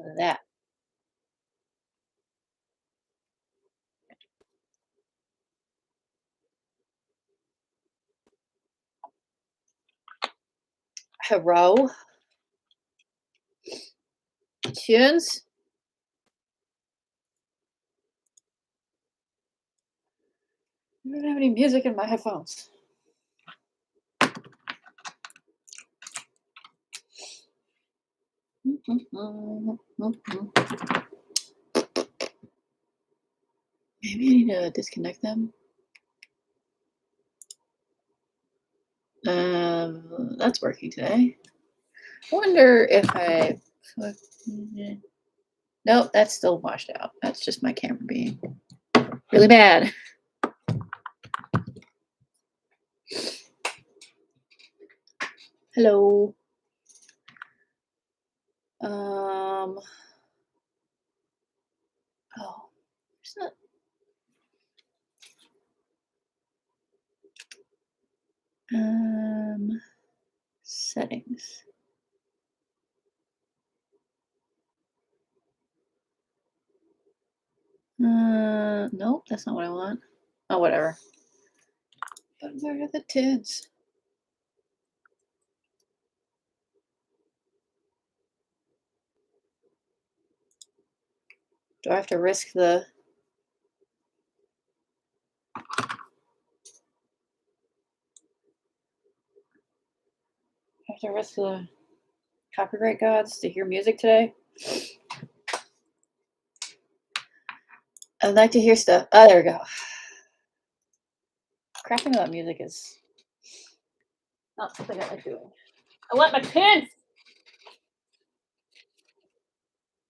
Look at that. Hello? Tunes? I don't have any music in my headphones. Maybe I need to disconnect them. That's working today. I wonder if I... Nope, that's still washed out. That's just my camera being really bad. Hello. Oh, there's not. Settings. Nope, that's not what I want. Oh, whatever. But where are the tins? Do I have to risk the... I have to risk the copyright gods to hear music today? I'd like to hear stuff. Oh, there we go. Crafting without music is not something I like doing. I want my pins!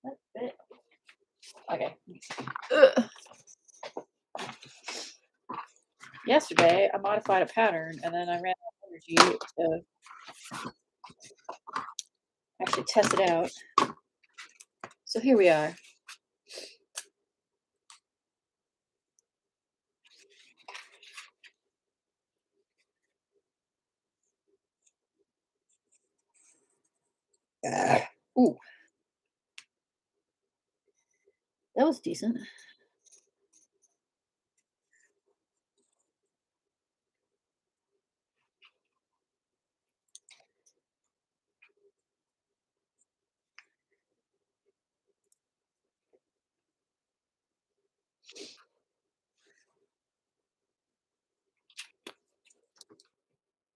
That's it. Okay. Ugh. Yesterday, I modified a pattern, and then I ran out of energy to actually test it out. So here we are. Ooh. That was decent.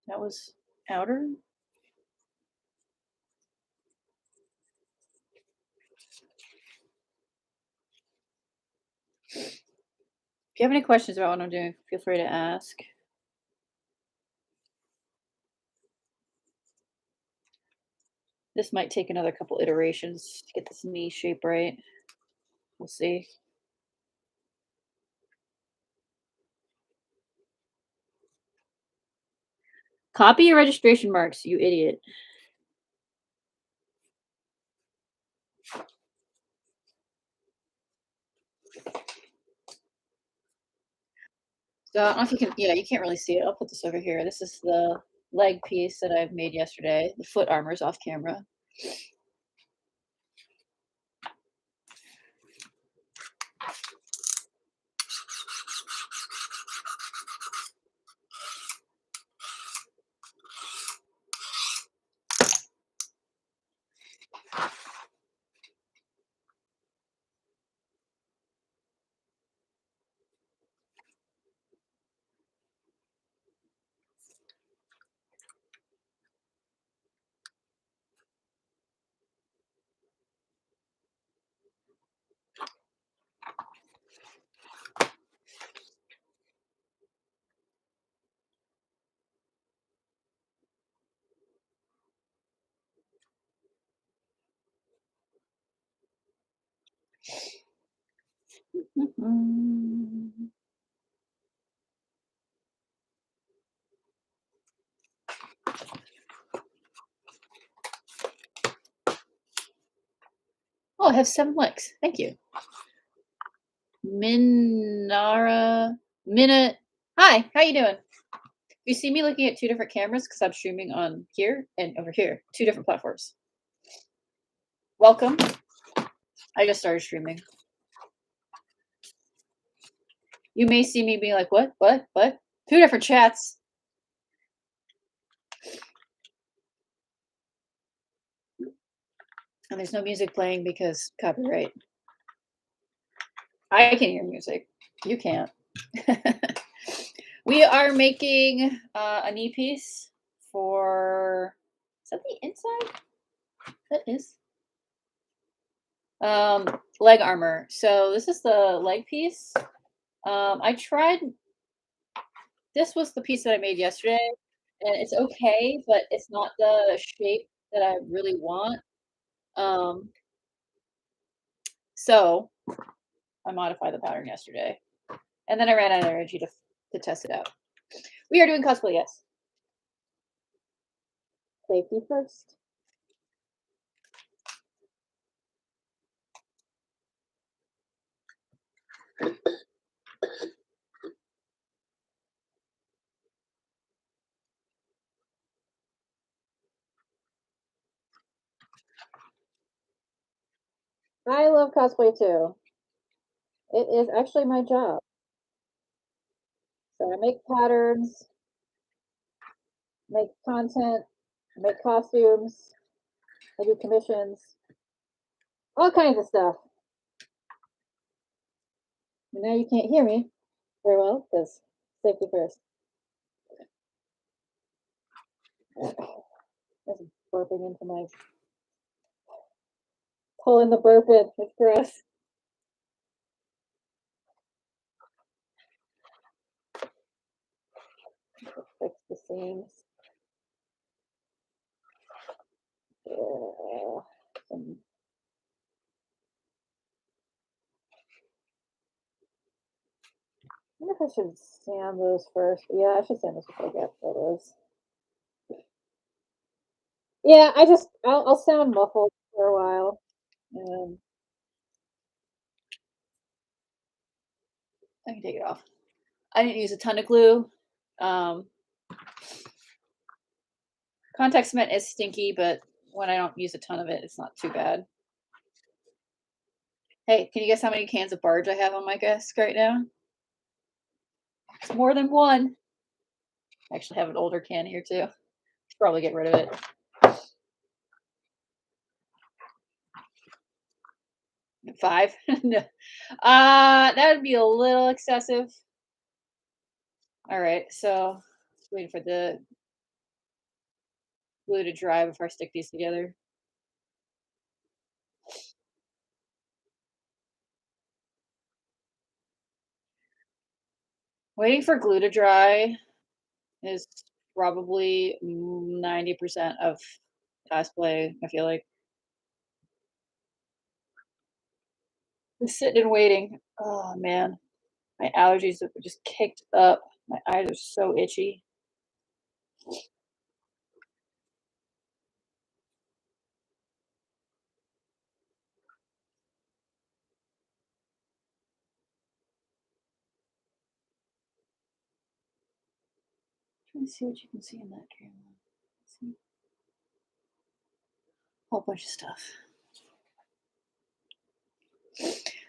That was outer. If you have any questions about what I'm doing, feel free to ask. This might take another couple iterations to get this knee shape right. We'll see. Copy your registration marks, you idiot. So I don't know if you can, yeah, you can't really see it. I'll put this over here. This is the leg piece that I've made yesterday. The foot armor's off camera. Oh, I have 7 likes. Thank you. Minara. Hi, how you doing? You see me looking at 2 different cameras because I'm streaming on here and over here, 2 different platforms. Welcome. I just started streaming. You may see me being like, "What? What? What?" 2 different chats, and there's no music playing because copyright. I can hear music. You can't. We are making, a knee piece for is that the inside? That is. Leg armor. So this is the leg piece. I tried this was the piece that I made yesterday, and it's okay, but it's not the shape that I really want. Um, so I modified the pattern yesterday, and then I ran out of energy to test it out. We are doing cosplay, yes. Safety first. I love cosplay too. It is actually my job. So I make patterns, make content, make costumes, I do commissions, all kinds of stuff. And now you can't hear me very well because safety first. That's burping into my pulling the burp in. It's gross. Fix the seams. Yeah. Some I wonder if I should sand those first. Yeah, I should sand this before I get photos. Yeah, I'll sound muffled for a while. And I can take it off. I didn't use a ton of glue. Um, contact cement is stinky, but when I don't use a ton of it, it's not too bad. Hey, can you guess how many cans of barge I have on my desk right now? It's more than one. I actually have an older can here too. Should probably get rid of it. 5? No. That would be a little excessive. All right, so waiting for the glue to dry before I stick these together. Waiting for glue to dry is probably 90% of cosplay, I feel like. Just sitting and waiting. Oh man, my allergies have just kicked up. My eyes are so itchy. Trying to see what you can see in that camera. See a whole bunch of stuff.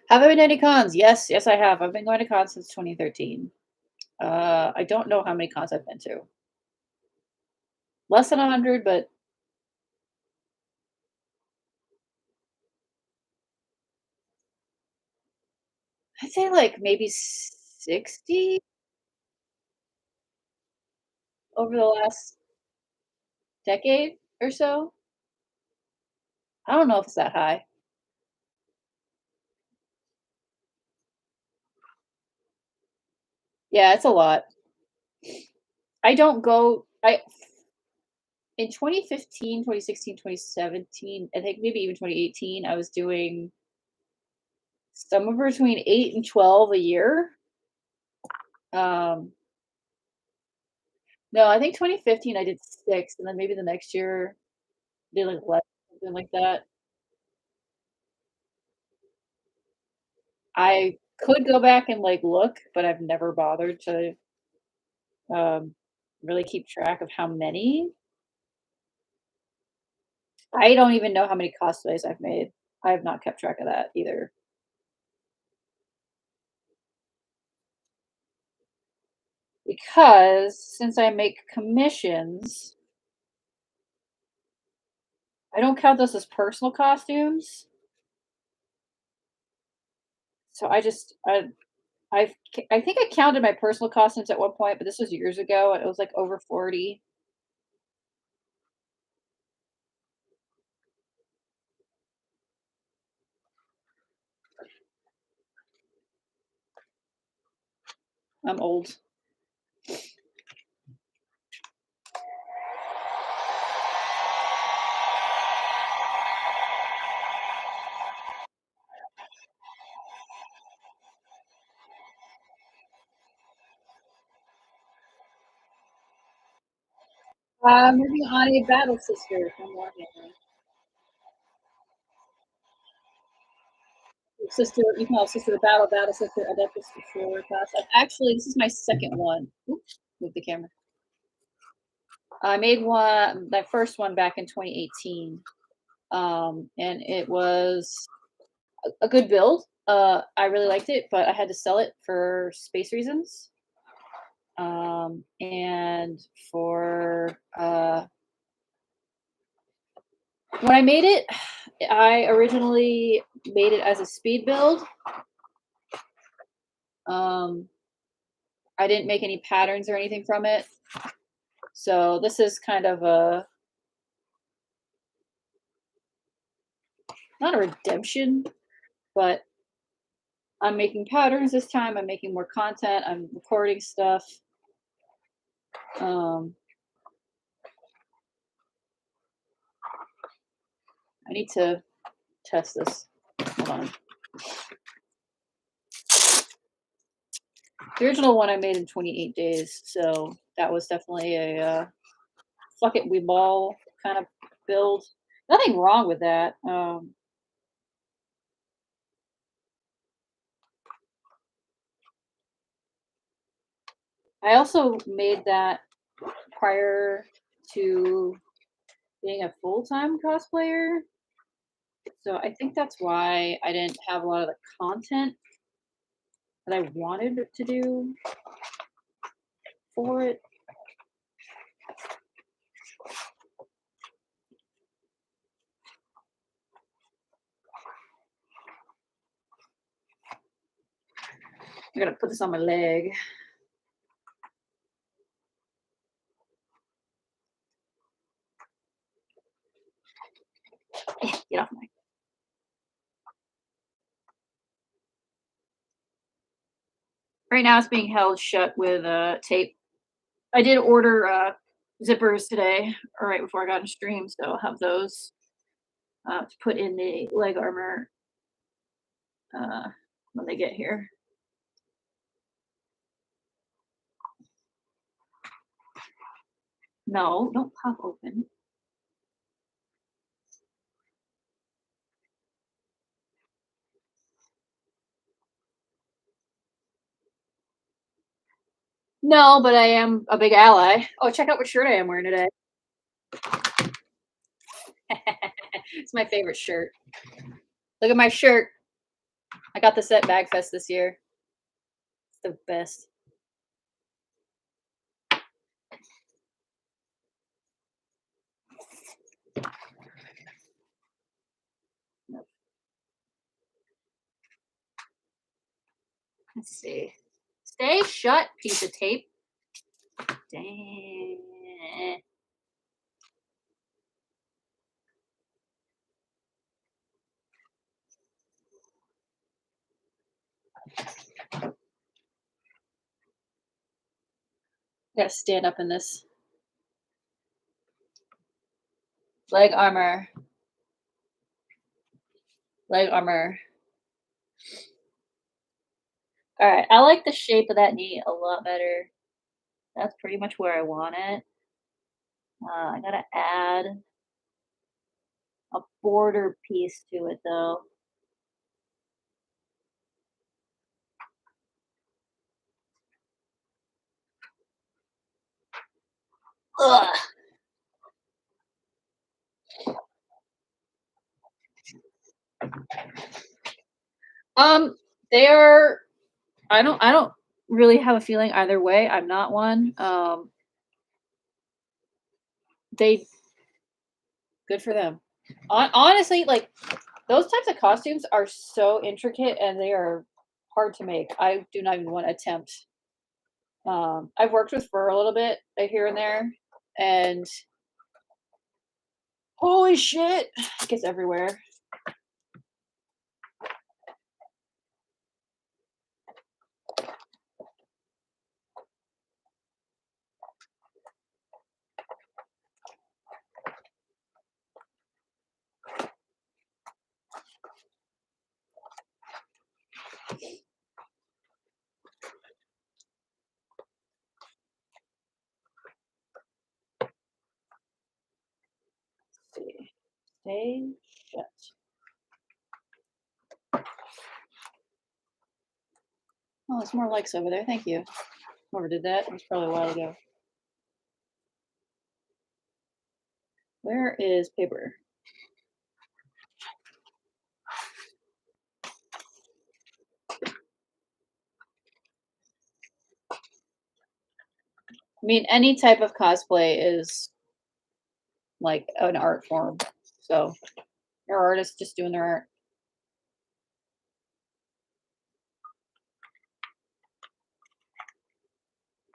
Have I been to any cons? Yes, yes, I have. I've been going to cons since 2013. I don't know how many cons I've been to. Less than 100, but I'd say like maybe 60 over the last decade or so. I don't know if it's that high. Yeah, it's a lot. I don't go I in 2015, 2016, 2017, I think maybe even 2018, I was doing somewhere between 8 and 12 a year. Um, no, I think 2015 I did 6, and then maybe the next year did like less, something like that. I could go back and like look, but I've never bothered to um, really keep track of how many. I don't even know how many cosplays I've made. I have not kept track of that either. Because since I make commissions, I don't count those as personal costumes. So I think I counted my personal costumes at one point, but this was years ago, and it was, like, over 40. I'm old. Moving on a Battle Sister from Warhammer. Sister, you can call Sister the Battle, Battle Sister, Adeptus Destroyer class. Actually, this is my second one. Oops, move the camera. I made one, my first one back in 2018, and it was a good build. I really liked it, but I had to sell it for space reasons. And for when I made it, I originally made it as a speed build. Um, I didn't make any patterns or anything from it. So this is kind of a not a redemption, but I'm making patterns this time. I'm making more content. I'm recording stuff. Um, I need to test this. Hold on. The original one I made in 28 days, so that was definitely a fuck it, we ball kind of build. Nothing wrong with that. I also made that prior to being a full-time cosplayer. So I think that's why I didn't have a lot of the content that I wanted to do for it. I'm gonna put this on my leg. Get off my. Right now it's being held shut with tape. I did order zippers today, or right before I got in stream, so I'll have those to put in the leg armor uh, when they get here. No, don't pop open. No, but I am a big ally. Oh, check out what shirt I am wearing today. It's my favorite shirt. Look at my shirt. I got this at Bagfest this year. It's the best. Let's see. Stay shut, piece of tape. Dang. I gotta stand up in this. Leg armor. Leg armor. All right, I like the shape of that knee a lot better. That's pretty much where I want it. I gotta add a border piece to it though. Ugh. Um, they are. I don't really have a feeling either way. I'm not one. They good for them. Honestly, like those types of costumes are so intricate and they are hard to make. I do not even want to attempt. I've worked with fur a little bit here and there, and holy shit, it gets everywhere. Let's see. Stay shut. Oh, there's more likes over there. Thank you. Whoever did that, it was probably a while ago. Where is paper? I mean, any type of cosplay is like an art form. So they're artists just doing their art.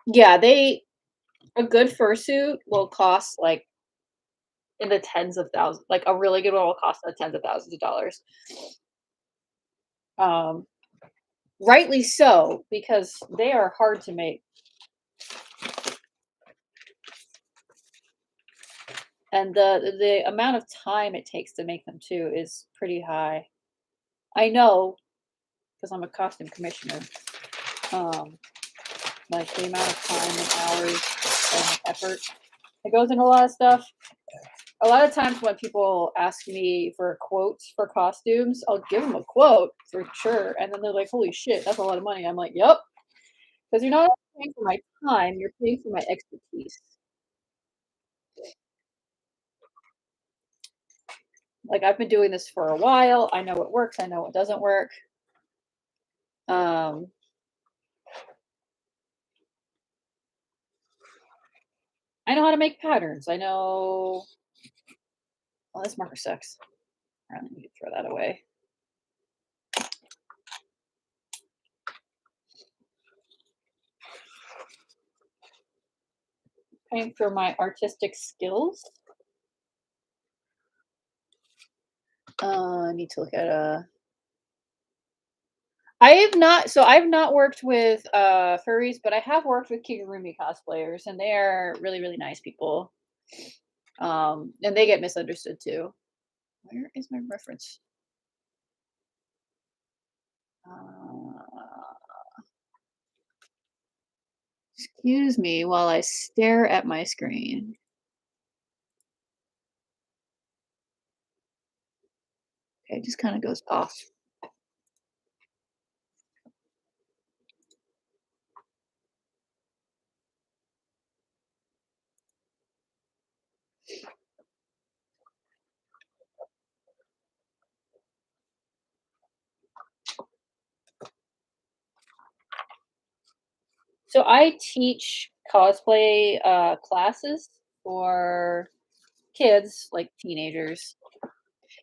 Yeah, they a good fursuit will cost like in the tens of thousands. Like a really good one will cost in the tens of thousands of dollars. Um, rightly so, because they are hard to make, and the amount of time it takes to make them too is pretty high. I know because I'm a costume commissioner. Um, like the amount of time and hours and effort that goes into a lot of stuff. A lot of times when people ask me for quotes for costumes, I'll give them a quote for sure, and then they're like, "Holy shit, that's a lot of money." I'm like, "Yep," because you're not paying for my time, you're paying for my expertise. Like I've been doing this for a while. I know what works. I know what doesn't work. Um, I know how to make patterns. I know. Oh, this marker sucks. I really need to throw that away. Paying for my artistic skills. I need to look at I've not worked with furries, but I have worked with kigurumi cosplayers and they are really, really nice people. And they get misunderstood too. Where is my reference? Uh, excuse me while I stare at my screen. Okay, it just kind of goes off. So I teach cosplay classes for kids, like teenagers.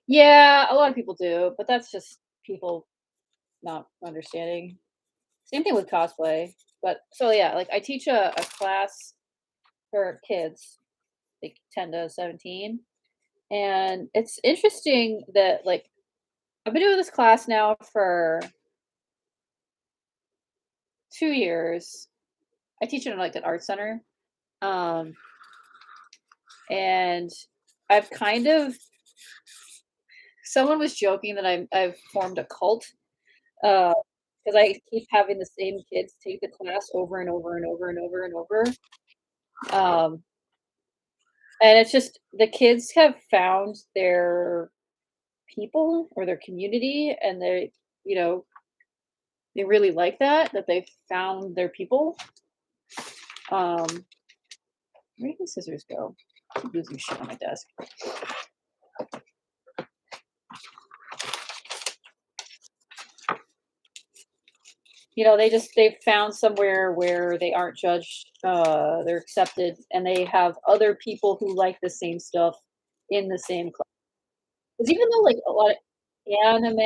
Yeah, a lot of people do, but that's just people not understanding. Same thing with cosplay. But so yeah, like I teach a class for kids, like 10 to 17. And it's interesting that like I've been doing this class now for 2 years. I teach it in like an art center. Um, and I've kind of someone was joking that I've formed a cult because I keep having the same kids take the class over and over and over and over and over. Um, and it's just the kids have found their people or their community, and you know, they really like that they've found their people. Um, where did the scissors go? I keep losing shit on my desk. they've found somewhere where they aren't judged, they're accepted, and they have other people who like the same stuff in the same class. Because even though, like, a lot of anime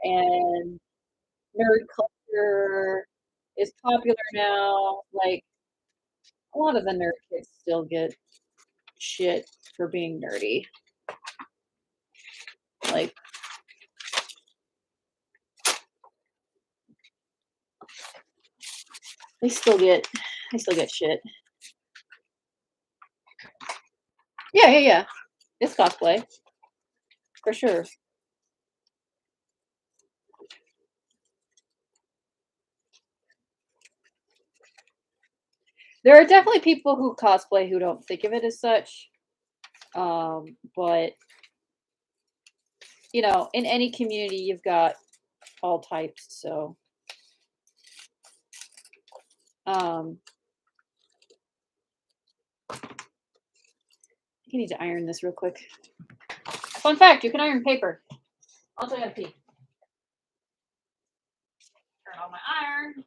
and nerd culture is popular now, like, a lot of the nerd kids still get shit for being nerdy. Like, they still get they still get shit. Yeah, yeah, yeah. It's cosplay, for sure. There are definitely people who cosplay who don't think of it as such. But in any community, you've got all types. So, um, I need to iron this real quick. Fun fact: you can iron paper. I'll tell you how to pee. Turn on my iron.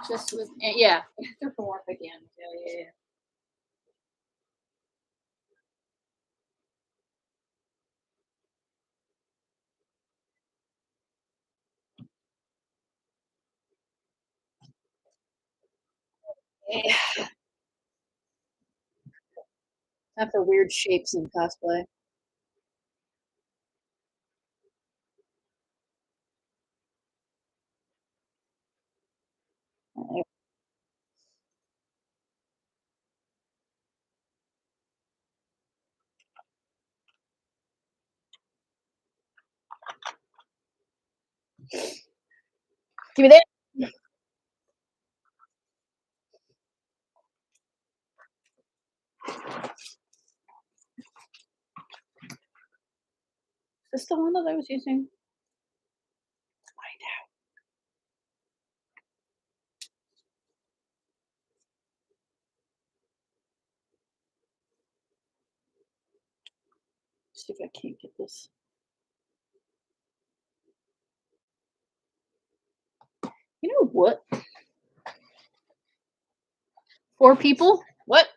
Just with yeah, anthropomorphic and yeah, yeah, yeah. Not for weird shapes in cosplay. Give me that. Is this the one that I was using? Find out. See if I can't get this. You know what? Four people? What?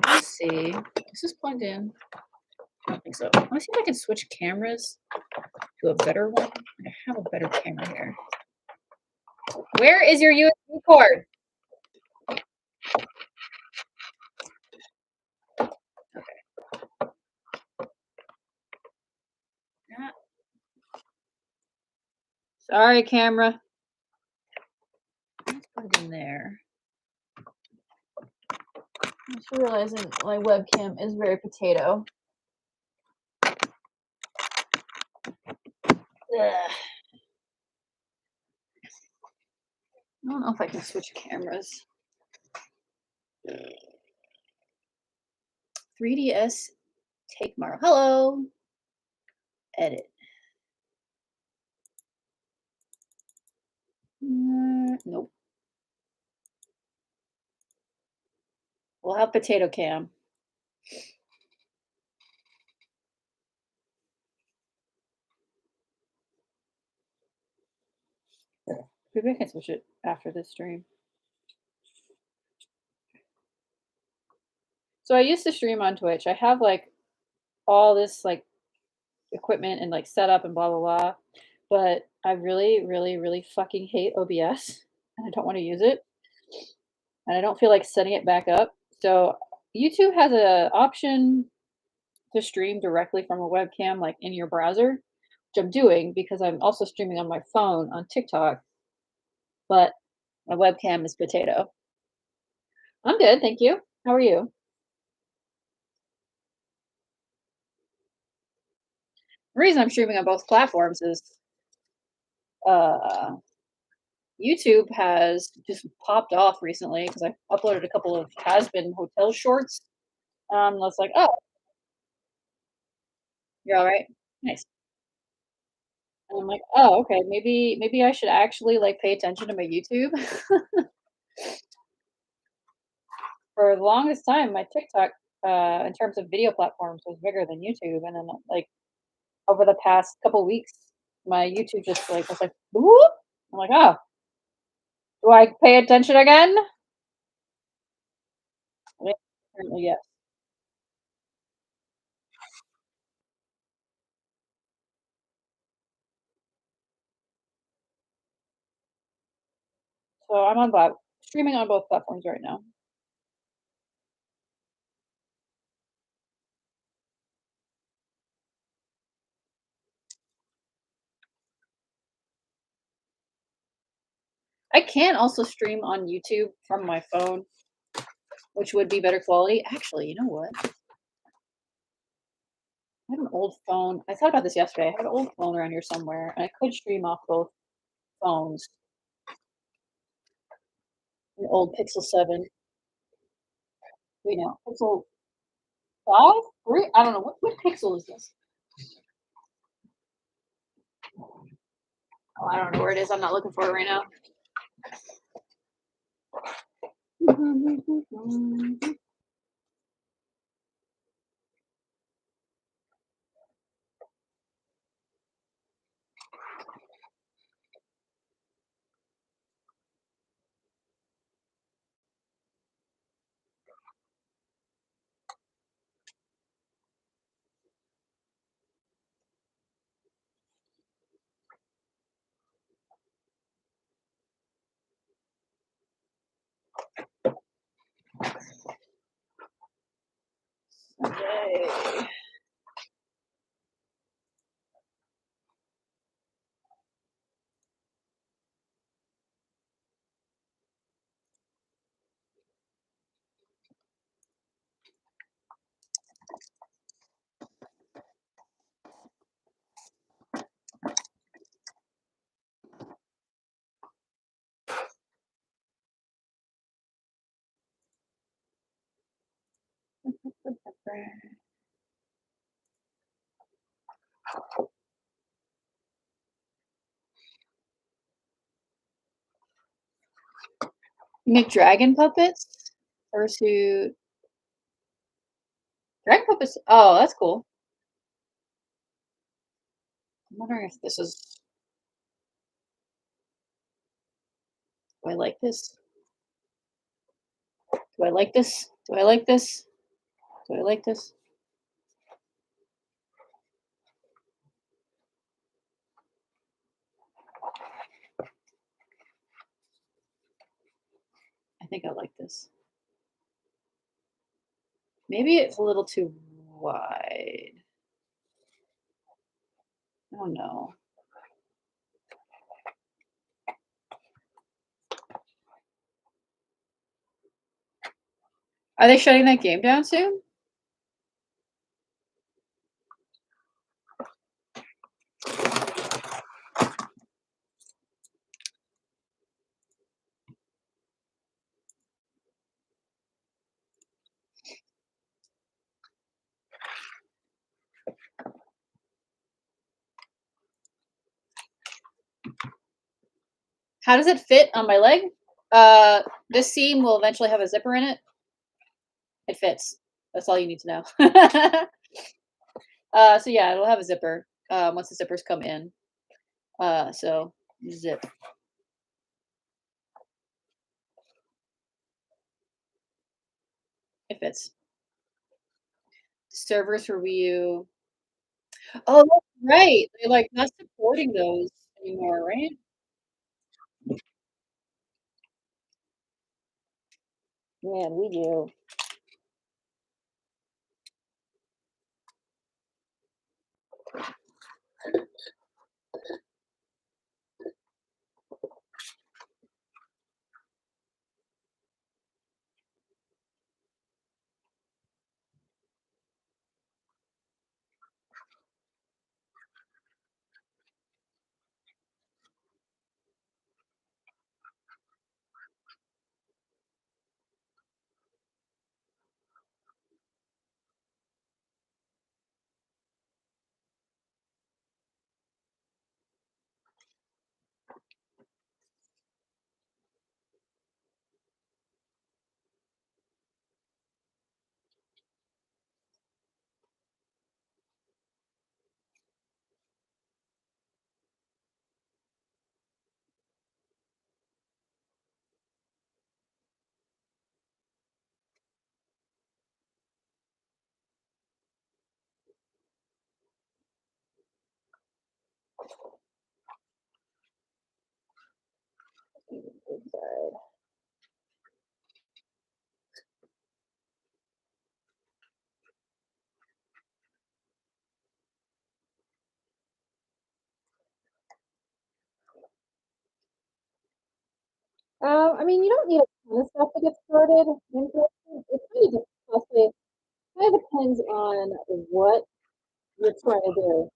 Let's see. Is this plugged in? I don't think so. Let me see if I can switch cameras to a better one. I have a better camera here. Where is your USB cord? Ah, sorry, camera. It's plugged in there. I'm just realizing my webcam is very potato. Ugh. I don't know if I can switch cameras. 3DS take Maro. Hello. Edit. Nope. We'll have potato cam. Maybe I can switch it after this stream. So I used to stream on Twitch. I have like all this like equipment and like setup and blah blah blah. But I really, really, really fucking hate OBS and I don't want to use it. And I don't feel like setting it back up. So YouTube has a option to stream directly from a webcam, like in your browser, which I'm doing because I'm also streaming on my phone on TikTok, but my webcam is potato. I'm good, thank you. How are you? The reason I'm streaming on both platforms is uh, YouTube has just popped off recently because I uploaded a couple of has-been hotel shorts. I was like, oh, you're all right, nice. And I'm like, oh, okay, maybe I should actually like pay attention to my YouTube. For the longest time, my TikTok, in terms of video platforms, was bigger than YouTube, and then, like, over the past couple weeks, my YouTube just, like, was like, "Whoop." I'm like, "Oh, do I pay attention again?" Yeah, apparently, yes. So I'm on both streaming on both platforms right now. I can also stream on YouTube from my phone, which would be better quality. Actually, you know what? I have an old phone. I thought about this yesterday. I have an old phone around here somewhere, and I could stream off both phones. An old Pixel 7. Wait, no, Pixel 5? 3? I don't know. What pixel is this? Oh, I don't know where it is. I'm not looking for it right now. Okay. You make dragon puppets? Fursuit. Dragon puppets. Oh, that's cool. I'm wondering if this is. Do I like this? Do I like this? Do I like this? Do I like this? I think I like this. Maybe it's a little too wide. I don't know. Are they shutting that game down soon? How does it fit on my leg? Uh, this seam will eventually have a zipper in it. It fits. That's all you need to know. So yeah, it'll have a zipper once the zippers come in. So zip. It fits. Servers for Wii U. Oh, that's right. They're like not supporting those anymore, right? Man, Wii U. I mean, you don't need a ton of stuff to get started in person. It kind of honestly kind of depends on what you're trying to do.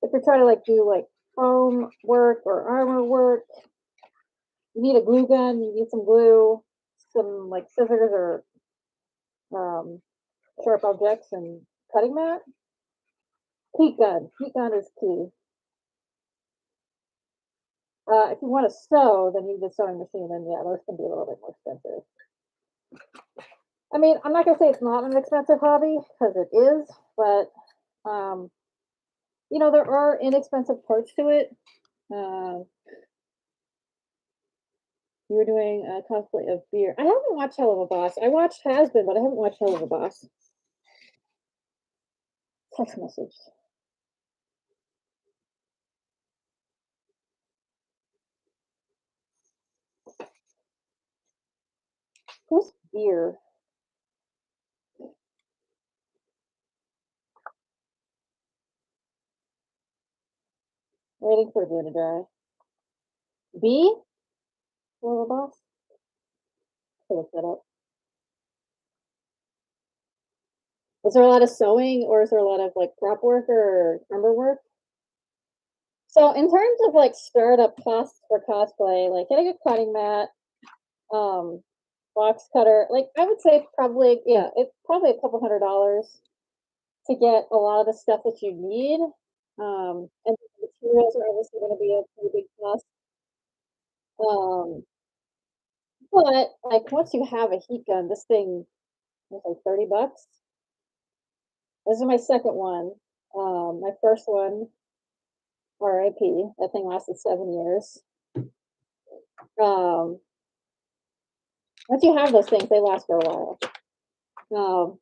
If you're trying to like do like foam work or armor work, you need a glue gun, you need some glue, some like scissors or um, sharp objects and cutting mat. Heat gun. Heat gun is key. If you want to sew, then you need a sewing machine, and yeah, those can be a little bit more expensive. I mean, I'm not gonna say it's not an expensive hobby because it is, but um, there are inexpensive parts to it. Uh, you were doing a cosplay of beer. I haven't watched Hell of a Boss. I watched Has Been, but I haven't watched Hell of a Boss. Text message. Who's beer? Waiting for beer to dry. B? Hell of a Boss? I'll look that up. Is there a lot of sewing or is there a lot of like prop work or number work? So in terms of like startup costs for cosplay, like getting a cutting mat, um, box cutter, like I would say probably yeah, it's probably a couple $100 to get a lot of the stuff that you need. And the materials are obviously going to be a pretty big cost. Um, but like once you have a heat gun, this thing was like $30. This is my second one. My first one, RIP, that thing lasted 7 years. Um, Once you have those things, they last for a while. Um,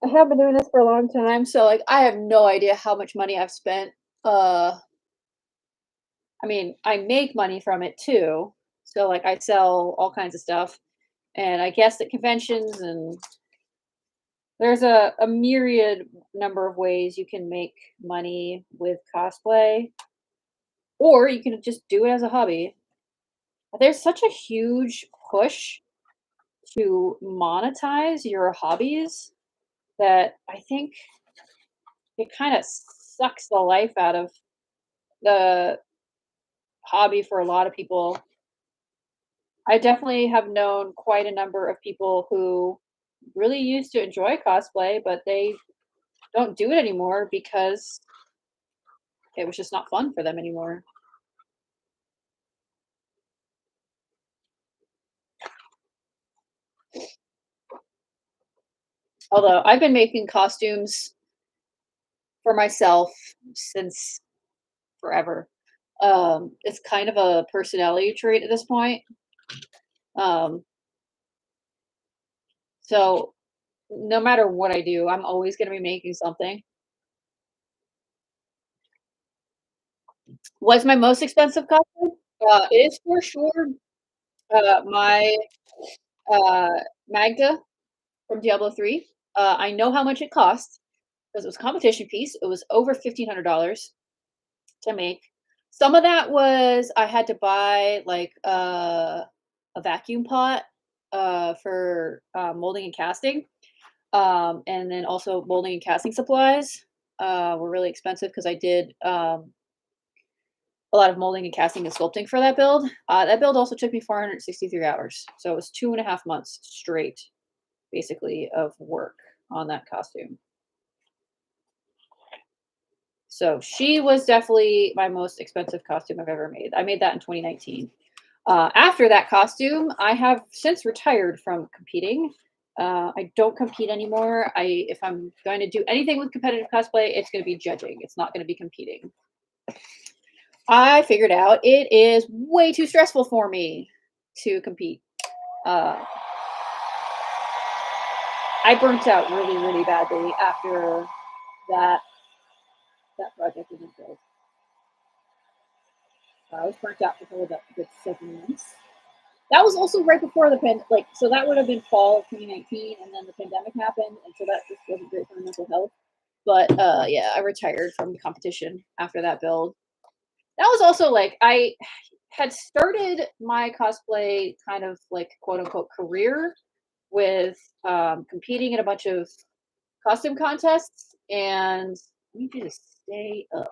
I have been doing this for a long time, so like I have no idea how much money I've spent. Uh, I mean, I make money from it too. So like I sell all kinds of stuff, and I guess at conventions and there's a myriad number of ways you can make money with cosplay, or you can just do it as a hobby. There's such a huge push to monetize your hobbies that I think it kind of sucks the life out of the hobby for a lot of people. I definitely have known quite a number of people who really used to enjoy cosplay, but they don't do it anymore because it was just not fun for them anymore. Although I've been making costumes for myself since forever. It's kind of a personality trait at this point. Um, so no matter what I do, I'm always going to be making something. What's my most expensive costume? It is for sure my uh, Magda from Diablo 3. I know how much it cost. because it was a competition piece. It was over $1,500 to make. Some of that was I had to buy like a vacuum pot for molding and casting. And then also molding and casting supplies were really expensive because I did a lot of molding and casting and sculpting for that build. That build also took me 463 hours. So it was 2.5 months straight, basically, of work on that costume. So she was definitely my most expensive costume I've ever made. I made that in 2019. After that costume, I have since retired from competing. I don't compete anymore. If I'm going to do anything with competitive cosplay, it's going to be judging. It's not going to be competing. I figured out it is way too stressful for me to compete. Uh, I burnt out really, really badly after that that project was built. I was burnt out for probably about a good 7 months. That was also right before so that would have been fall of 2019, and then the pandemic happened, and so that just wasn't great for my mental health. But yeah, I retired from competition after that build. That was also like I had started my cosplay kind of like quote unquote career with competing in a bunch of costume contests, and I need you to stay up.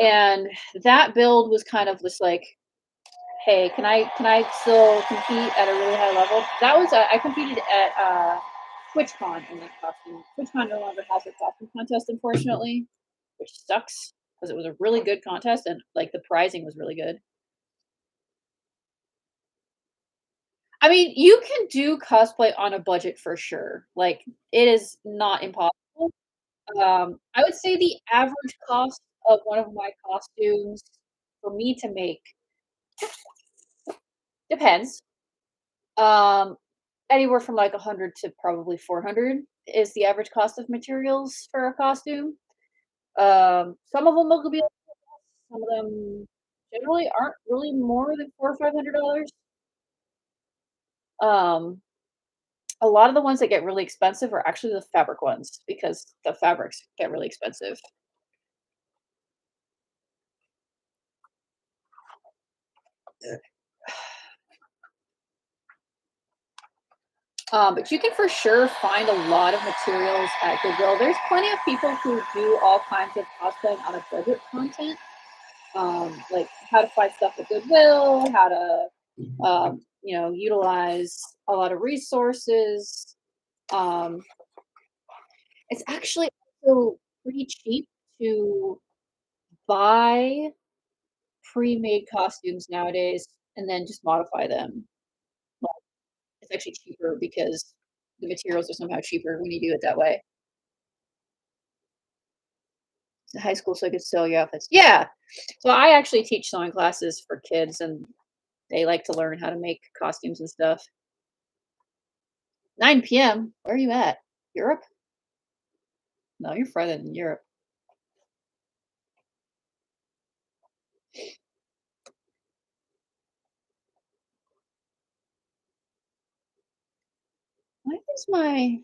And that build was kind of just like, hey, can I still compete at a really high level? That was I competed at TwitchCon in that costume. TwitchCon no longer has a costume contest, unfortunately, which sucks because it was a really good contest and like the prizing was really good. I mean, you can do cosplay on a budget for sure. Like it is not impossible. I would say the average cost of one of my costumes for me to make depends. Um, Anywhere from like 100 to probably 400 is the average cost of materials for a costume. Some of them will be less, some of them generally aren't really more than $400 or $500. Um, a lot of the ones that get really expensive are actually the fabric ones because the fabrics get really expensive. But you can for sure find a lot of materials at Goodwill. There's plenty of people who do all kinds of cosplay on a budget content, like how to find stuff at Goodwill, how to, utilize a lot of resources. Um, it's actually also pretty cheap to buy pre-made costumes nowadays and then just modify them. Like, it's actually cheaper because the materials are somehow cheaper when you do it that way. To high school so I could sew your outfits. Yeah. So I actually teach sewing classes for kids and they like to learn how to make costumes and stuff. 9 PM. Where are you at? Europe? No, you're farther than Europe. Why is my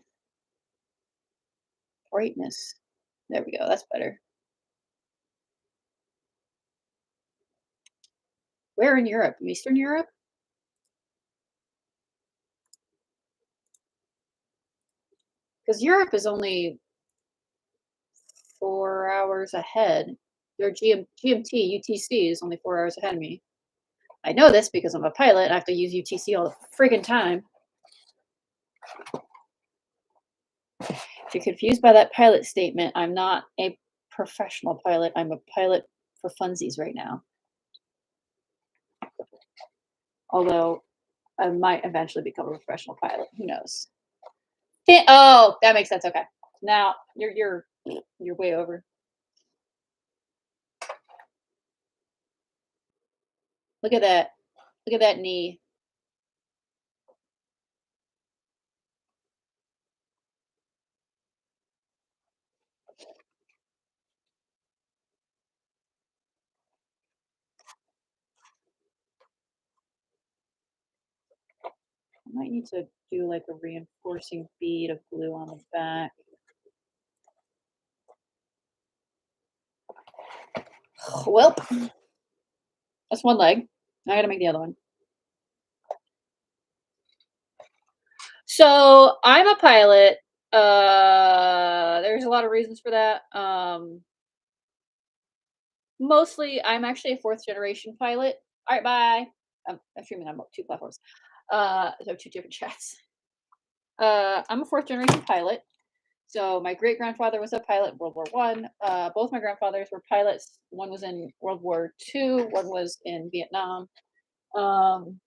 brightness? There we go. That's better. Where in Europe? Eastern Europe? Because Europe is only 4 hours ahead. Their GMT, UTC is only 4 hours ahead of me. I know this because I'm a pilot and I have to use UTC all the friggin' time. If you're confused by that pilot statement, I'm not a professional pilot. I'm a pilot for funsies right now. Although I might eventually become a professional pilot. Who knows? Oh, that makes sense. Okay. Now you're way over. Look at that. Look at that knee. Might need to do like a reinforcing bead of glue on the back. Well, that's one leg. I gotta make the other one. So I'm a pilot. There's a lot of reasons for that. Mostly, I'm actually a fourth generation pilot. All right, bye. I'm streaming on two platforms. So two different chats. I'm a fourth generation pilot. So my great grandfather was a pilot in World War One. Both my grandfathers were pilots. One was in World War Two. One was in Vietnam. Um,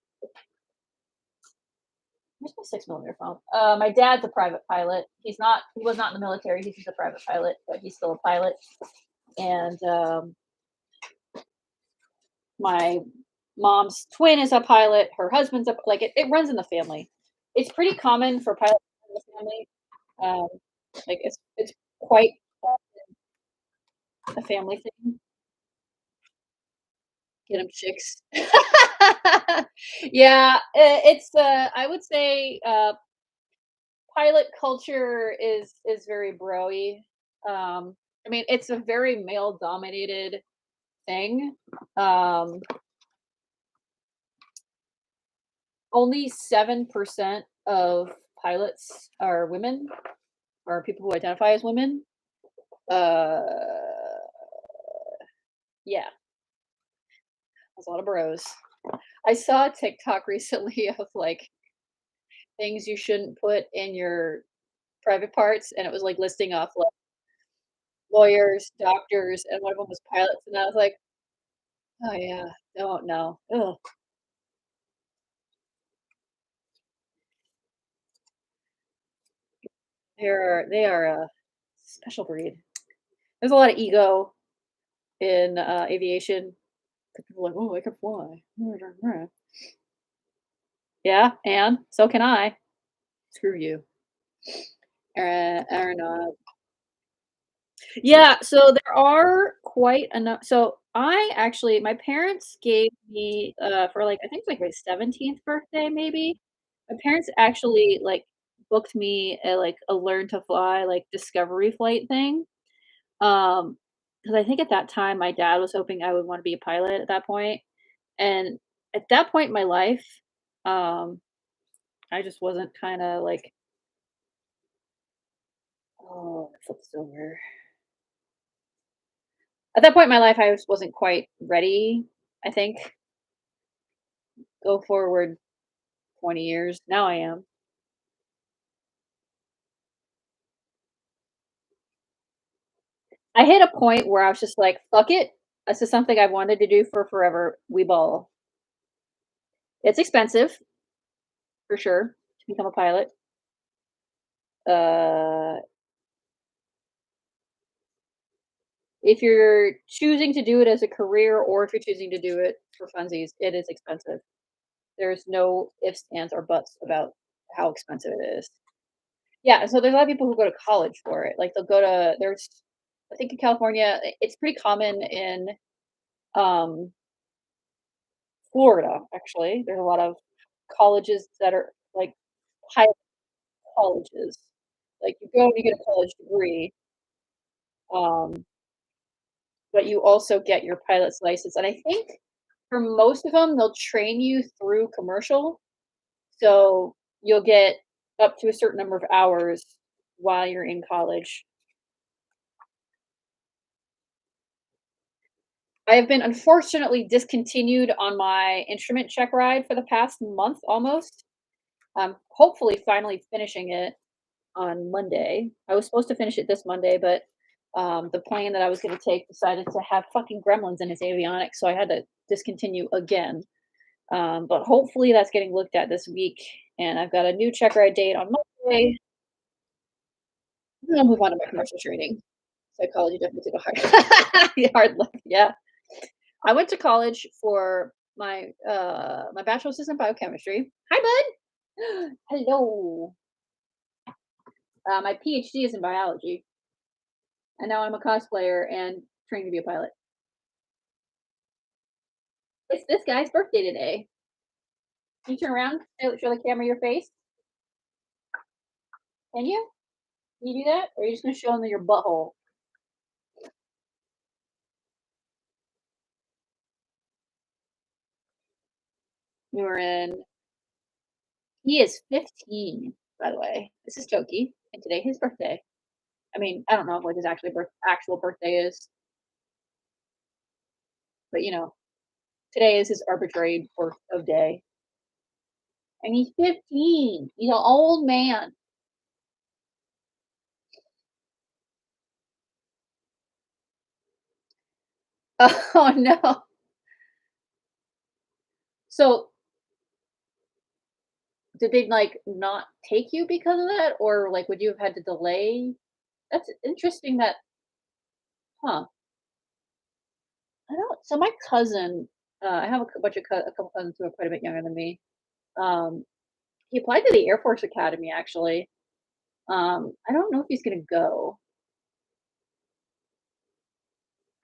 where's my 6 millimeter phone? My dad's a private pilot. He's not. He was not in the military. He's just a private pilot, but he's still a pilot. And my mom's twin is a pilot. Her husband's a like it runs in the family. It's pretty common for pilots in the family. Um, like it's quite a family thing. Get 'em chicks. Yeah, it's, I would say, pilot culture is very bro-y. I mean, it's a very male-dominated thing. Um, Only 7% of pilots are women, or people who identify as women. Uh, yeah, there's a lot of bros. I saw a TikTok recently of, like, things you shouldn't put in your private parts, and it was, like, listing off, like, lawyers, doctors, and one of them was pilots, and I was like, "Oh, yeah, don't know. Ugh." They are a special breed. There's a lot of ego in, aviation. 'Cause people are like, "Oh, I can fly." Yeah, and so can I. Screw you. Aeronaut. Yeah, so there are quite enough. So I actually, my parents gave me for like I think like my 17th birthday maybe. My parents actually like booked me like a learn to fly like discovery flight thing. Because I think at that time my dad was hoping I would want to be a pilot at that point. And at that point in my life, um I just wasn't kind of like, oh, it flips over. At that point in my life, I just wasn't quite ready, I think. Go forward 20 years. Now I am. I hit a point where I was just like, fuck it. This is something I've wanted to do for forever. We ball. It's expensive, for sure, to become a pilot. Uh, if you're choosing to do it as a career or if you're choosing to do it for funsies, it is expensive. There's no ifs, ands, or buts about how expensive it is. Yeah, so there's a lot of people who go to college for it. Like they'll go to there's I think in California, it's pretty common in um Florida actually. There's a lot of colleges that are like pilot colleges. Like you go and you get a college degree, um, but you also get your pilot's license. And I think for most of them, they'll train you through commercial. So you'll get up to a certain number of hours while you're in college. I have been unfortunately discontinued on my instrument check ride for the past month almost. I'm hopefully finally finishing it on Monday. I was supposed to finish it this Monday, but the plane that I was going to take decided to have fucking gremlins in its avionics, so I had to discontinue again. But hopefully that's getting looked at this week, and I've got a new check ride date on Monday. Then I'll move on to my commercial training. Psychology definitely took a hard, hard look. Yeah. I went to college for my bachelor's is in biochemistry. Hi, bud. Hello. My PhD is in biology, and now I'm a cosplayer and training to be a pilot. It's this guy's birthday today. Can you turn around? Show the camera your face. Can you? Can you do that? Or are you just gonna show them your butthole? You were in He is 15, by the way. This is Toki, and today his birthday. I mean, I don't know what his actual birthday is, but, today is his arbitrary birth of day, and he's 15. He's an old man. Oh, no. So, did they, like, not take you because of that? Or, like, would you have had to delay? That's interesting that huh. I don't so my cousin, I have a couple cousins who are quite a bit younger than me. Um, he applied to the Air Force Academy, actually. I don't know if he's gonna go.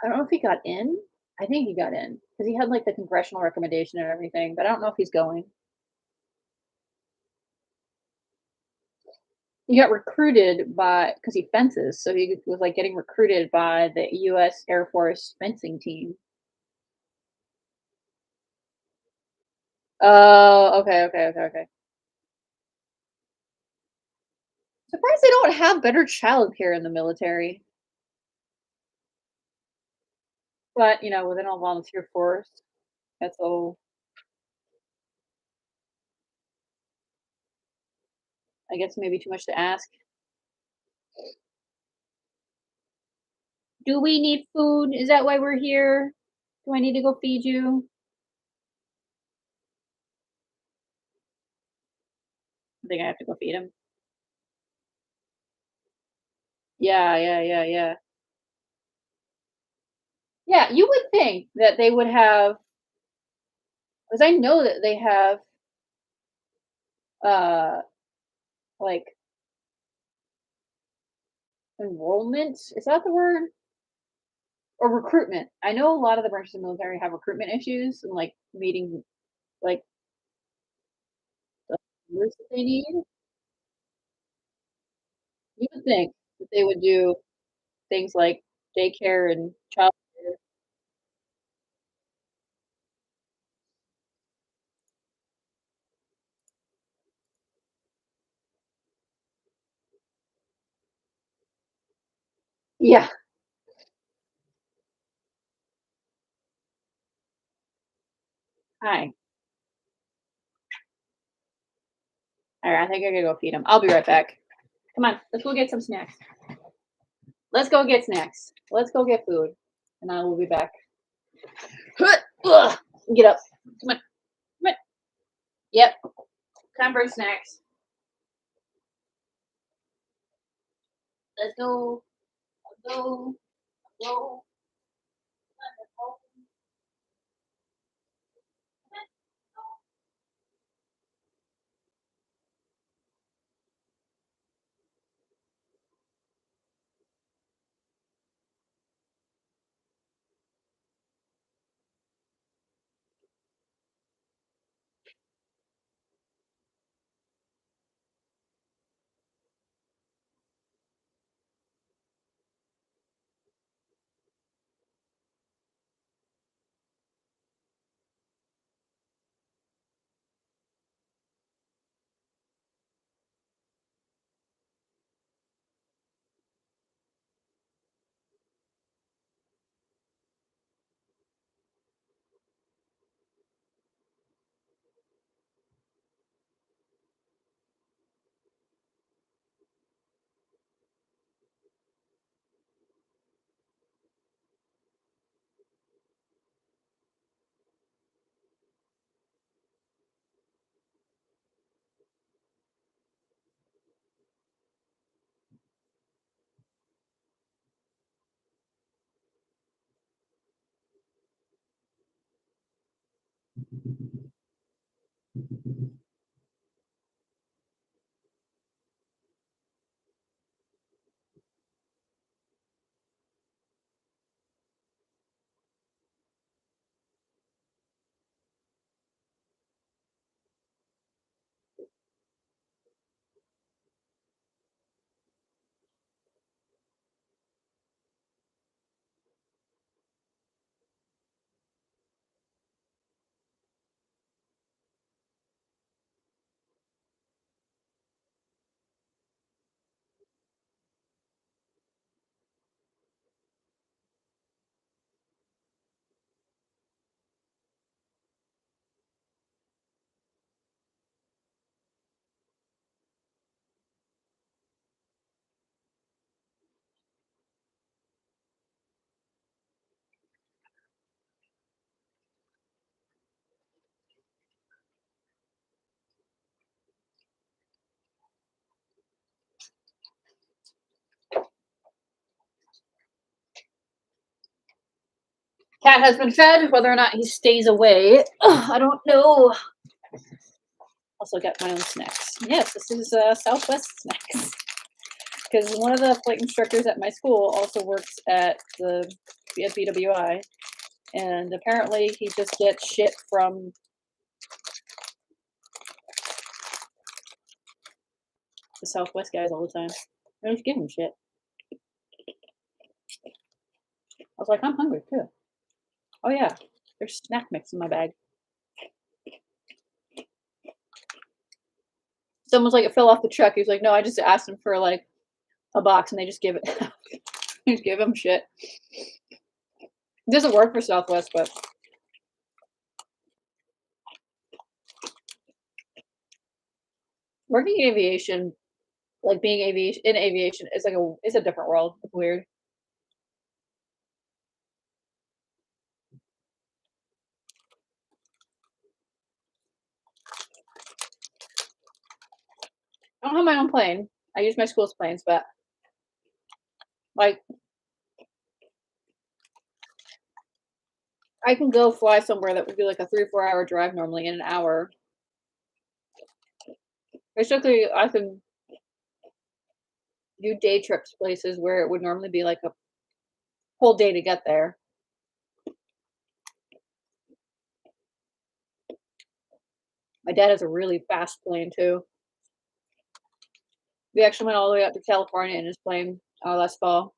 I don't know if he got in. I think he got in because he had, like, the congressional recommendation and everything, but I don't know if he's going. He got recruited by because he fences, so he was, like, getting recruited by the US Air Force fencing team. Oh, okay. Surprised they don't have better childcare in the military, but, within a volunteer force, that's all I guess maybe too much to ask. "Do we need food? Is that why we're here? Do I need to go feed you?" I think I have to go feed him. Yeah. Yeah, you would think that they would have, because I know that they have, uh, like, enrollment, is that the word? Or recruitment. I know a lot of the branches of the military have recruitment issues and, like, meeting, like, the numbers that they need. You would think that they would do things like daycare and childcare. Yeah. Hi. Alright, I think I gotta go feed him. I'll be right back. Come on, let's go get some snacks. Let's go get snacks. Let's go get food, and I will be back. Ugh, get up. Come on, come on. Yep, time for snacks. Let's go. Go. Go. Cat has been fed. Whether or not he stays away, I don't know. Also got my own snacks. Yes, this is Southwest snacks. Because one of the flight instructors at my school also works at the at BWI, and apparently he just gets shit from the Southwest guys all the time. I just give him shit. I was like, I'm hungry too. Oh yeah, there's snack mix in my bag. Someone's like, it fell off the truck. He's like, no, I just asked him for like a box, and they just give it. Just give him shit. It doesn't work for Southwest, but working in aviation, like being aviation in aviation, is like it's a different world. It's weird. I don't have my own plane. I use my school's planes, but like I can go fly somewhere that would be like a 3 or 4 hour drive normally in an hour. Basically, I can do day trips places where it would normally be like a whole day to get there. My dad has a really fast plane too. We actually went all the way out to California in his plane last fall.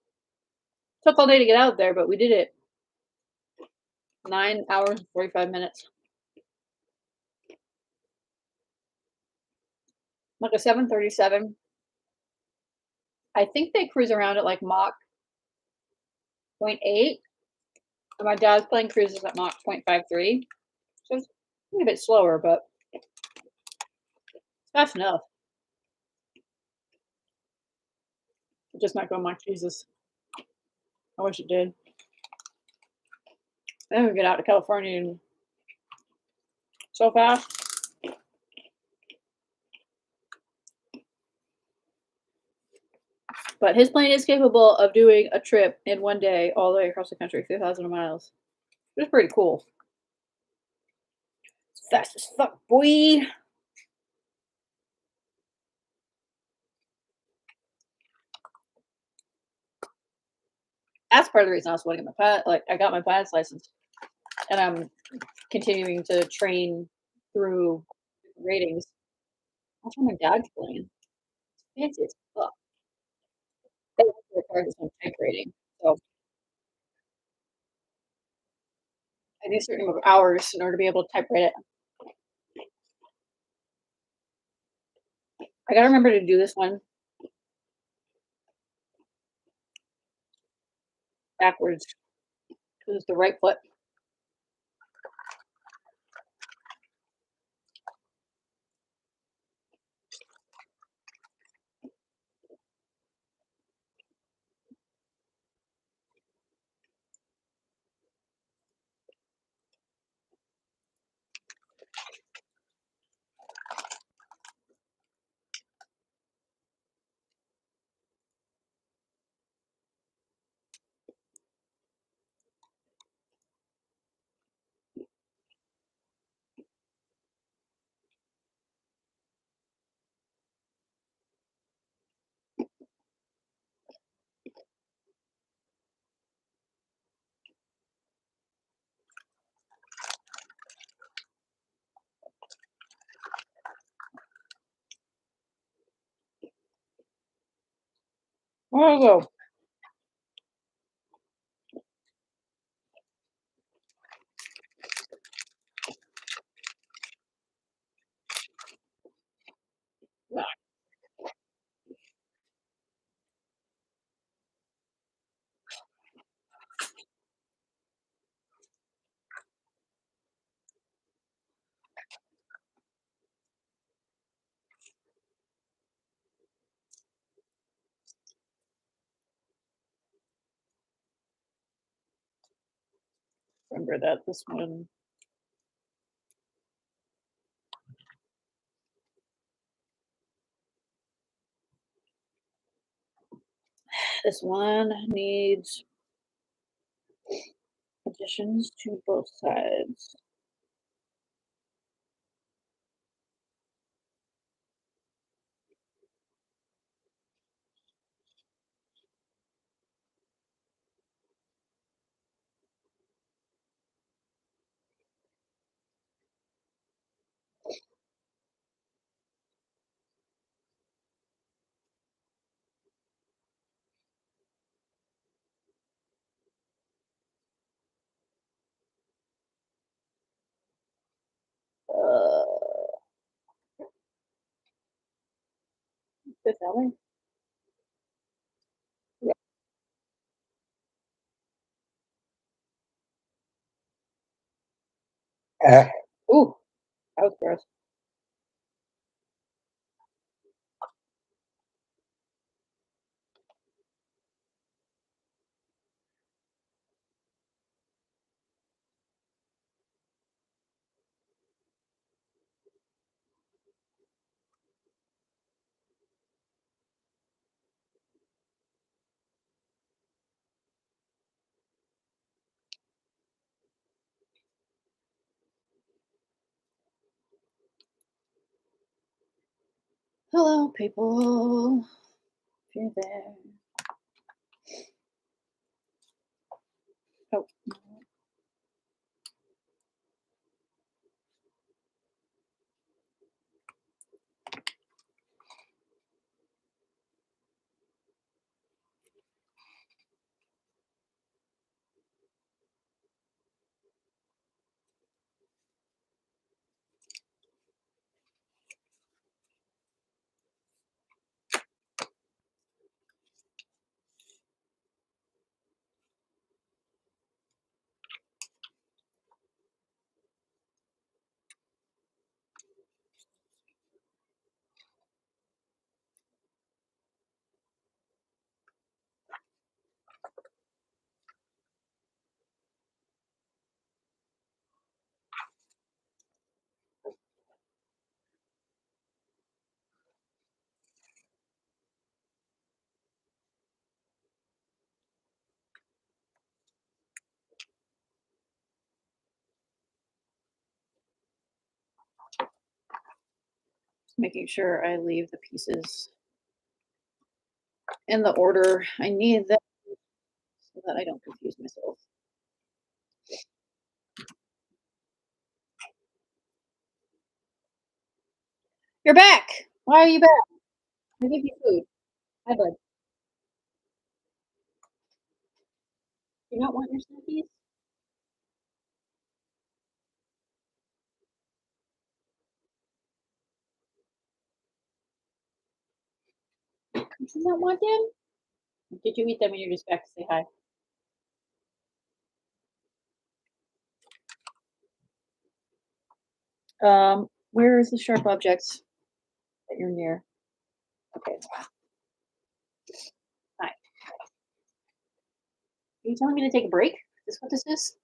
Took all day to get out there, but we did it 9 hours and 45 minutes. Like a 737. I think they cruise around at like Mach point 0.8. And my dad's plane cruises at Mach 0.53. So it's a bit slower, but it's fast enough. It just might go Mach Jesus. I wish it did. Then we get out to California and so fast. But his plane is capable of doing a trip in one day all the way across the country, 2,000 miles. It's pretty cool. It's fast as fuck, boy. That's part of the reason I was wanting my pilot. Like, I got my pilot's license, and I'm continuing to train through ratings. That's what my dad's plane. It's fancy as fuck. They also require this one type rating. So I do certain number of hours in order to be able to type rate it. I gotta remember to do this one backwards because it's the right foot. Where do I go? I remember that this one. This one needs Additions to both sides. Uh, Fifth Alley? Yeah. Ooh, that was gross. Hello, people. If you're there. Oh, just making sure I leave the pieces in the order I need them so that I don't confuse myself. You're back. Why are you back? I gave you food. Hi, bud. You not want your snackies? You do not want them? Did you eat them when you're just back to say hi? Where is the sharp object that you're near? Okay, hi. Are you telling me to take a break? Is this what this is?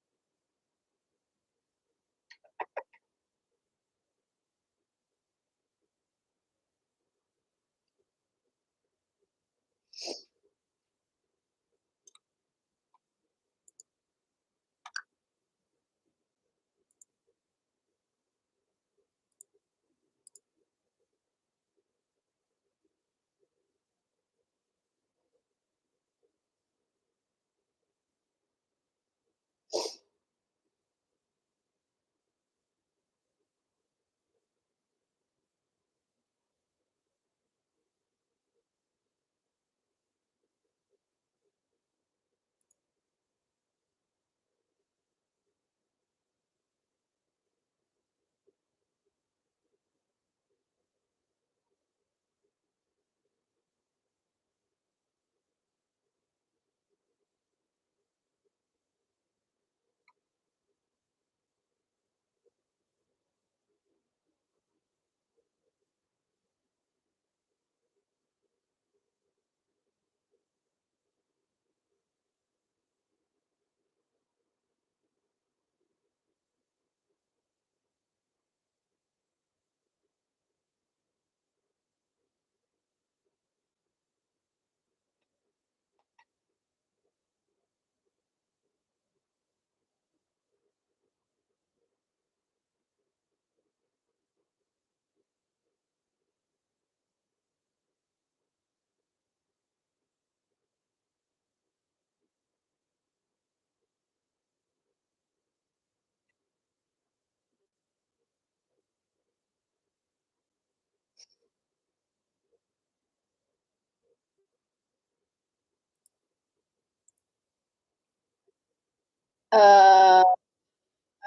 I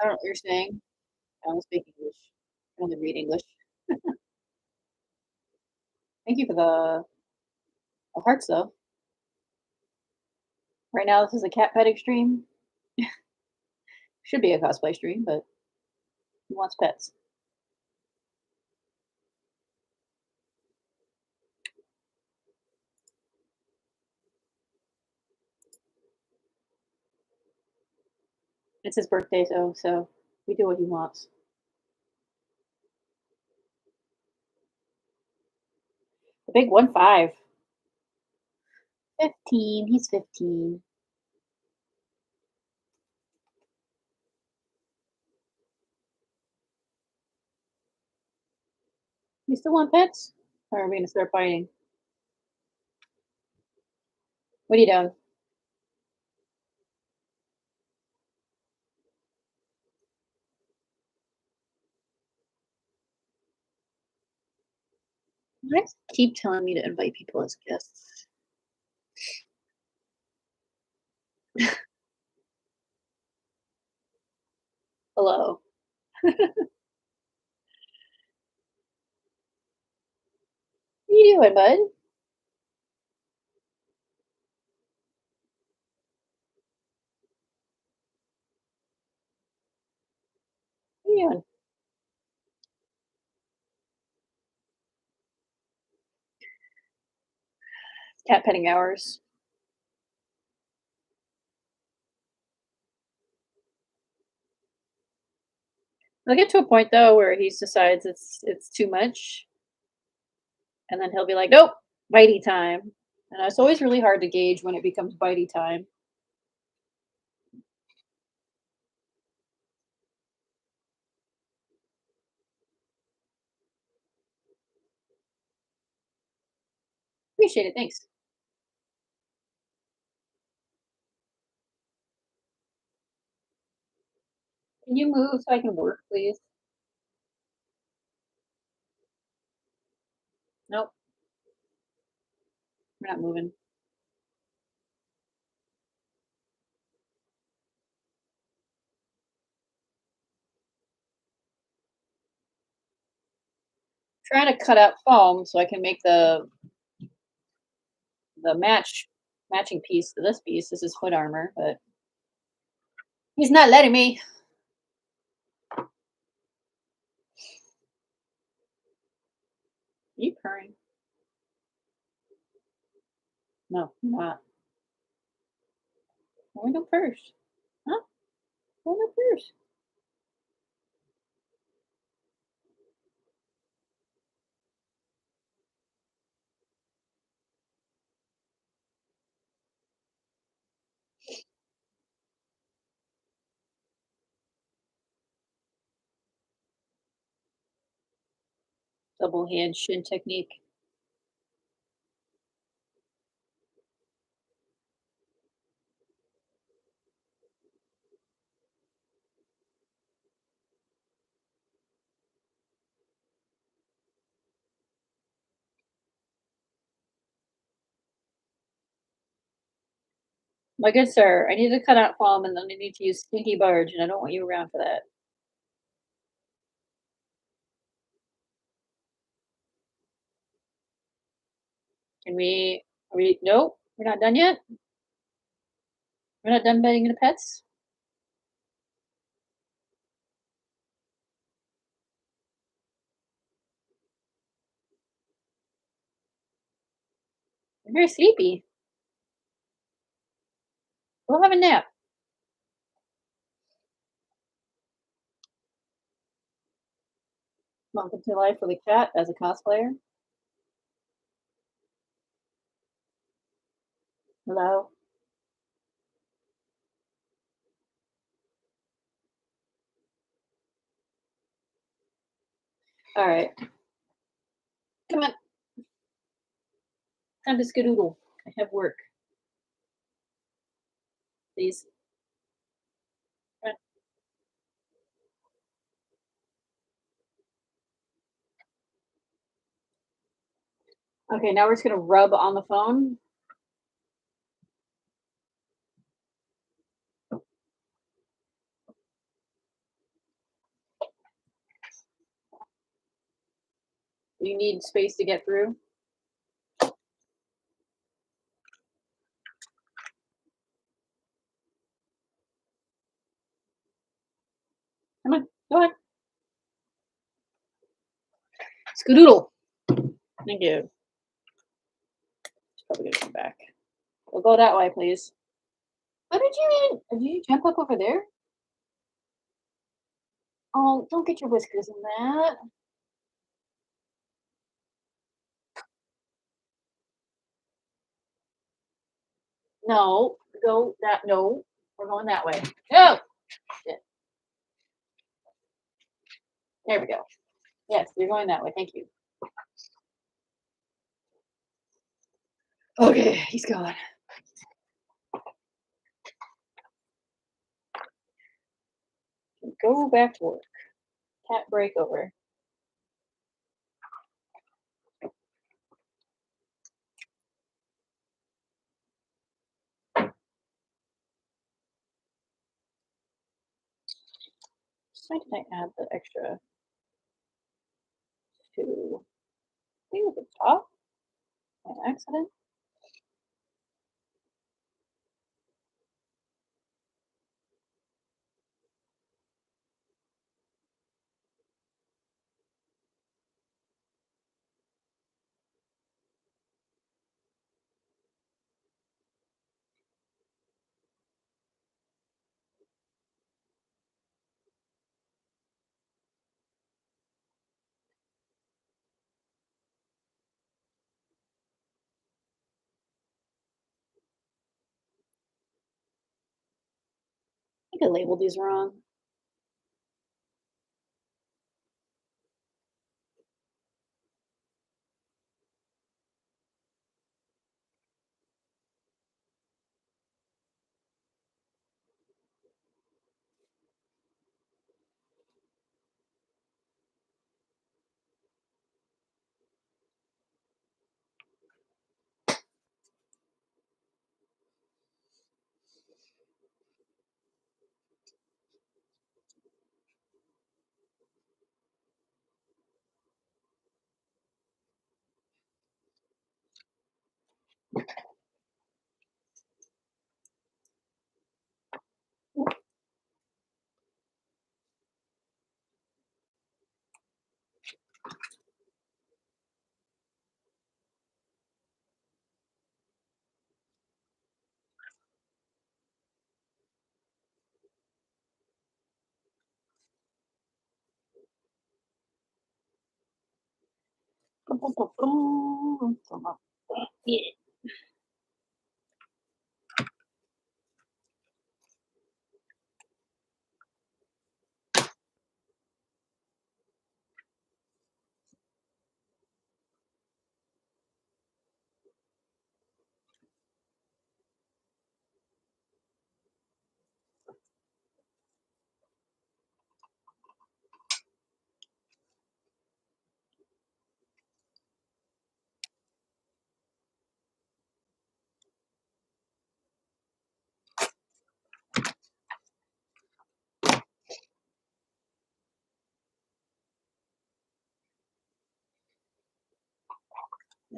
don't know what you're saying. I don't speak English. I only read English. Thank you for the hearts, though. Right now, this is a cat petting stream. Should be a cosplay stream, but who wants pets? It's his birthday, so we do what he wants. The big 1-5. 15. He's 15. You still want pets? Or are we gonna start fighting? What are you doing? You guys keep telling me to invite people as guests. Hello. What are you doing, bud? What are you doing? Cat petting hours. I'll get to a point though where he decides it's too much, and then he'll be like, "Nope, bitey time." And it's always really hard to gauge when it becomes bitey time. Appreciate it. Thanks. Can you move so I can work, please? Nope, we're not moving. Trying to cut out foam so I can make the matching piece to this piece. This is hood armor, but he's not letting me. Are you purring? No, I'm not. Why no purse? Huh? Why no purse? Double hand shin technique. My good sir, I need to cut out foam and then I need to use stinky barge, and I don't want you around for that. Can we? Are we? Nope, we're not done yet. We're not done betting the pets. I'm very sleepy. We'll have a nap. Welcome to life with a cat as a cosplayer. Hello. All right. Come on. Time to skedoodle. I have work. Please. Come on. Okay, now we're just gonna rub on the phone. You need space to get through. Come on, go ahead. Skadoodle. Thank you. Probably gonna come back. We'll go that way, please. What did you jump up over there? Oh, don't get your whiskers in that. No, go that. No, we're going that way. No. Shit. There we go. Yes, you're going that way. Thank you. Okay, he's gone. Go back to work. Cat break over. Why did I add the extra two? I think at the top by accident. I think I labeled these wrong. Yeah.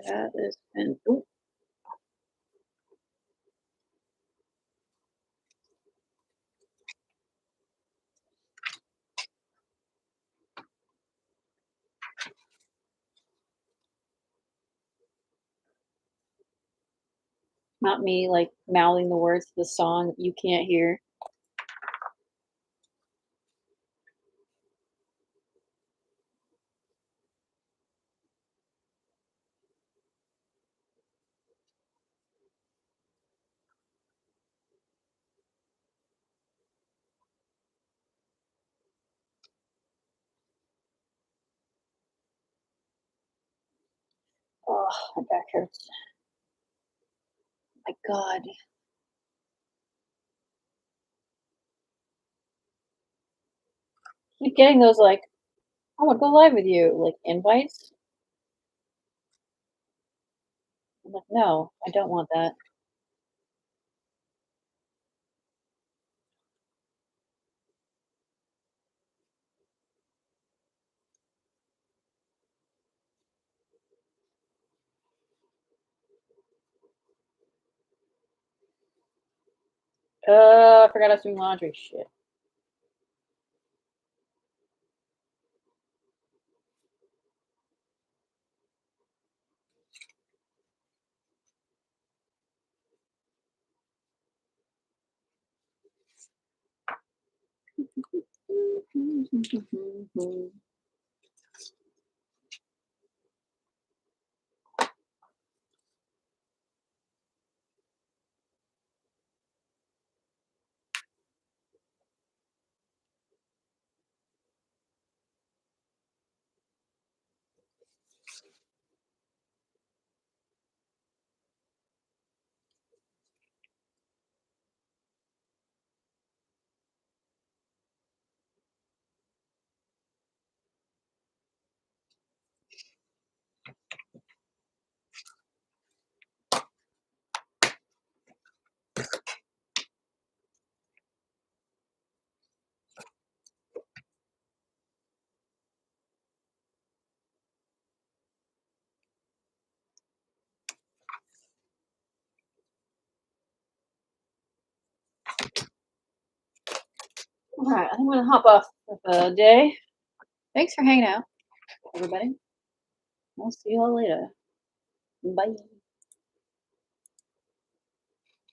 That is been. Ooh. Not me like mouthing the words to the song you can't hear. Oh, my back hurts. My God. Keep getting those like, I want to go live with you, like invites. I'm like, no, I don't want that. I forgot I was doing laundry. Shit. All right, I'm gonna hop off for the day. Thanks for hanging out, everybody. I'll see you all later. Bye.